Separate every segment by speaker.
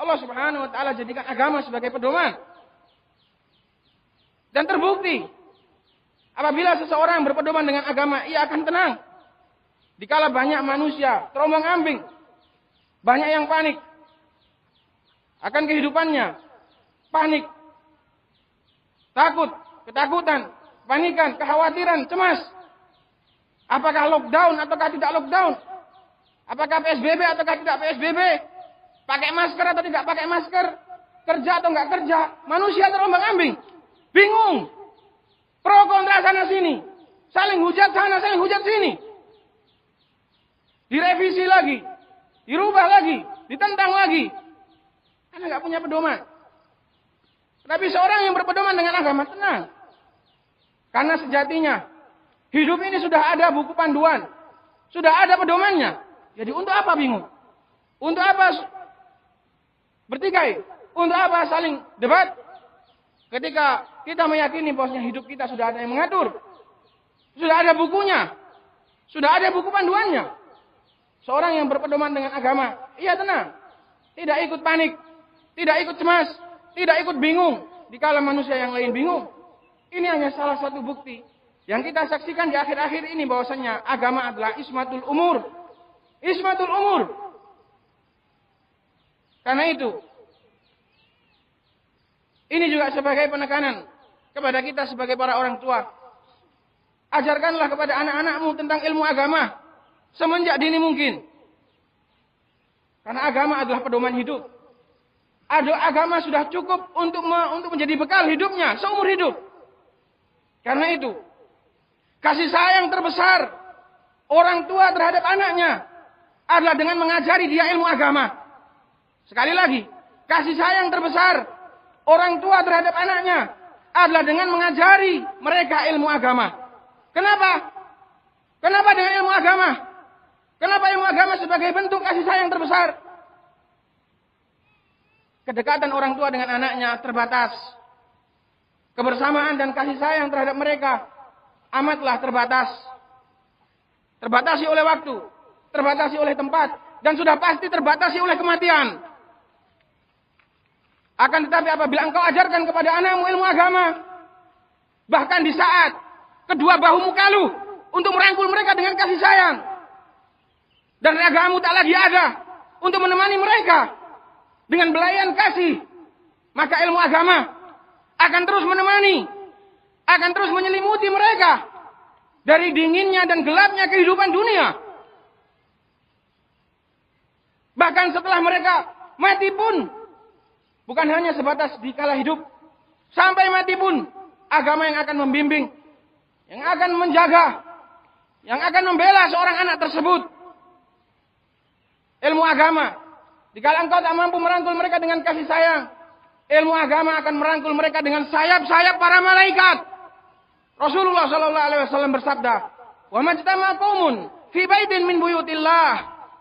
Speaker 1: Allah Subhanahu wa taala jadikan agama sebagai pedoman. Dan terbukti apabila seseorang berpedoman dengan agama, ia akan tenang. Dikala banyak manusia terombang-ambing, banyak yang panik akan kehidupannya, panik, takut, ketakutan, panikan, kekhawatiran, cemas. Apakah lockdown ataukah tidak lockdown? Apakah PSBB ataukah tidak PSBB? Pakai masker atau tidak pakai masker? Kerja atau enggak kerja? Manusia terombang-ambing, bingung, pro kontra sana sini, saling hujat sana, saling hujat sini. Direvisi lagi, dirubah lagi, ditentang lagi. Karena enggak punya pedoman. Tapi seorang yang berpedoman dengan agama tenang. Karena sejatinya hidup ini sudah ada buku panduan, sudah ada pedomannya. Jadi untuk apa bingung? Untuk apa bertikai? Untuk apa saling debat? Ketika kita meyakini bahwasanya hidup kita sudah ada yang mengatur, sudah ada bukunya, sudah ada buku panduannya. Seorang yang berpedoman dengan agama, ia tenang, tidak ikut panik, tidak ikut cemas, tidak ikut bingung. Dikala manusia yang lain bingung, ini hanya salah satu bukti yang kita saksikan di akhir-akhir ini bahwasanya agama adalah ismatul umur. Ismatul umur. Karena itu, ini juga sebagai penekanan kepada kita sebagai para orang tua. Ajarkanlah kepada anak-anakmu tentang ilmu agama semenjak dini mungkin. Karena agama adalah pedoman hidup. Agama sudah cukup untuk menjadi bekal hidupnya seumur hidup. Karena itu, kasih sayang terbesar orang tua terhadap anaknya adalah dengan mengajari dia ilmu agama. Sekali lagi, kasih sayang terbesar orang tua terhadap anaknya adalah dengan mengajari mereka ilmu agama. Kenapa? Kenapa dengan ilmu agama? Kenapa ilmu agama sebagai bentuk kasih sayang terbesar? Kedekatan orang tua dengan anaknya terbatas. Kebersamaan dan kasih sayang terhadap mereka amatlah terbatas. Terbatasi oleh waktu, terbatasi oleh tempat, dan sudah pasti terbatasi oleh kematian. Akan tetapi apabila engkau ajarkan kepada anakmu ilmu agama, bahkan di saat kedua bahumu kaluh untuk merangkul mereka dengan kasih sayang, dan ragamu tak lagi ada untuk menemani mereka dengan belayan kasih, maka ilmu agama akan terus menemani, akan terus menyelimuti mereka dari dinginnya dan gelapnya kehidupan dunia. Bahkan setelah mereka mati pun, bukan hanya sebatas di kala hidup, sampai mati pun agama yang akan membimbing, yang akan menjaga, yang akan membela seorang anak tersebut. Ilmu agama, dikala engkau tak mampu merangkul mereka dengan kasih sayang, ilmu agama akan merangkul mereka dengan sayap-sayap para malaikat. Rasulullah SAW bersabda, "Wa majtama qaumun fi baitin min buyutillah,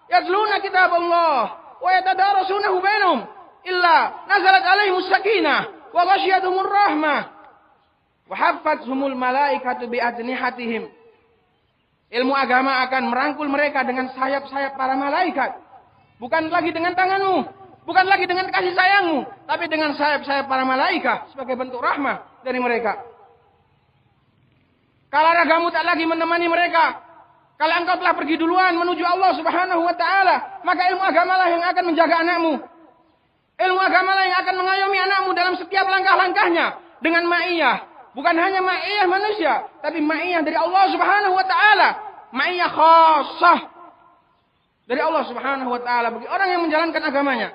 Speaker 1: yatluna kitaballah, wa yatadarasunahu bainahum, illa nazalat alaihimus sakinah, wa ghasyiyatuhumur rahmah, wa haffathumul malaikatu bi ajnihatihim." Ilmu agama akan merangkul mereka dengan sayap-sayap para malaikat. Bukan lagi dengan tanganmu, bukan lagi dengan kasih sayangmu, tapi dengan sayap-sayap para malaikat sebagai bentuk rahmah dari mereka. Kalau ragamu tak lagi menemani mereka, kalau engkau telah pergi duluan menuju Allah Subhanahu wa taala, maka ilmu agamalah yang akan menjaga anakmu. Ilmu agamalah yang akan mengayomi anakmu dalam setiap langkah-langkahnya dengan ma'iyah. Bukan hanya ma'iyah manusia, tapi ma'iyah dari Allah Subhanahu wa taala, ma'iyah khassah dari Allah Subhanahu wa taala bagi orang yang menjalankan agamanya.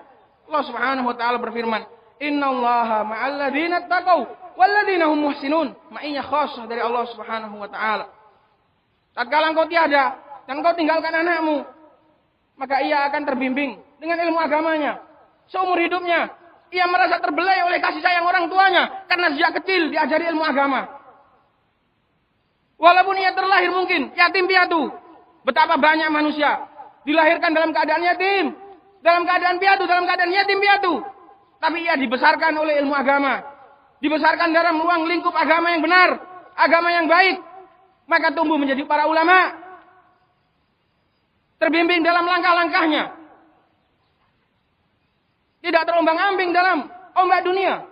Speaker 1: Allah Subhanahu wa taala berfirman, "Innallaha ma'al ladzina taqaw wal ladzina hum muhsinun." Ma'iyah khassah dari Allah Subhanahu wa taala. Tatkala engkau tiada dan engkau tinggalkan anakmu, maka ia akan terbimbing dengan ilmu agamanya. Seumur hidupnya ia merasa terbelai oleh kasih sayang orang tuanya karena sejak kecil diajari ilmu agama. Walaupun ia terlahir mungkin yatim piatu. Betapa banyak manusia dilahirkan dalam keadaan yatim, dalam keadaan piatu, dalam keadaan yatim piatu. Tapi ia dibesarkan oleh ilmu agama. Dibesarkan dalam ruang lingkup agama yang benar, agama yang baik. Maka tumbuh menjadi para ulama. Terbimbing dalam langkah-langkahnya. Tidak terombang-ambing dalam ombak dunia.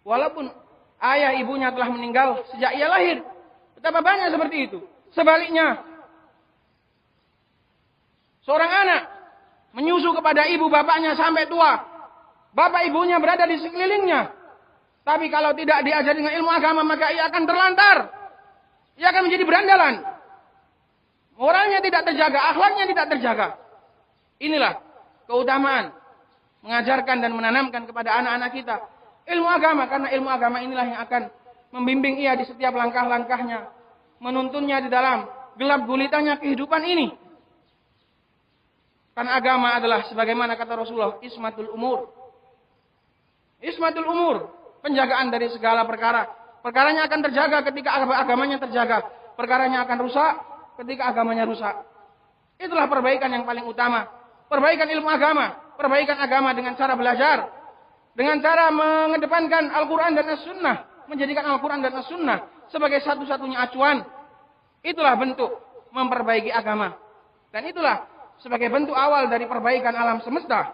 Speaker 1: Walaupun ayah ibunya telah meninggal sejak ia lahir. Betapa banyak seperti itu. Sebaliknya, seorang anak menyusu kepada ibu bapaknya sampai tua. Bapak ibunya berada di sekelilingnya. Tapi kalau tidak diajar dengan ilmu agama, maka ia akan terlantar. Ia akan menjadi berandalan. Moralnya tidak terjaga, akhlaknya tidak terjaga. Inilah keutamaan mengajarkan dan menanamkan kepada anak-anak kita ilmu agama. Karena ilmu agama inilah yang akan membimbing ia di setiap langkah-langkahnya. Menuntunnya di dalam gelap gulitannya kehidupan ini. Karena agama adalah sebagaimana kata Rasulullah, ismatul umur. Ismatul umur, penjagaan dari segala perkara. Perkaranya akan terjaga ketika agamanya terjaga. Perkaranya akan rusak ketika agamanya rusak. Itulah perbaikan yang paling utama. Perbaikan ilmu agama. Perbaikan agama dengan cara belajar. Dengan cara mengedepankan Al-Quran dan As-Sunnah. Menjadikan Al-Quran dan As-Sunnah sebagai satu-satunya acuan. Itulah bentuk memperbaiki agama. Dan itulah sebagai bentuk awal dari perbaikan alam semesta.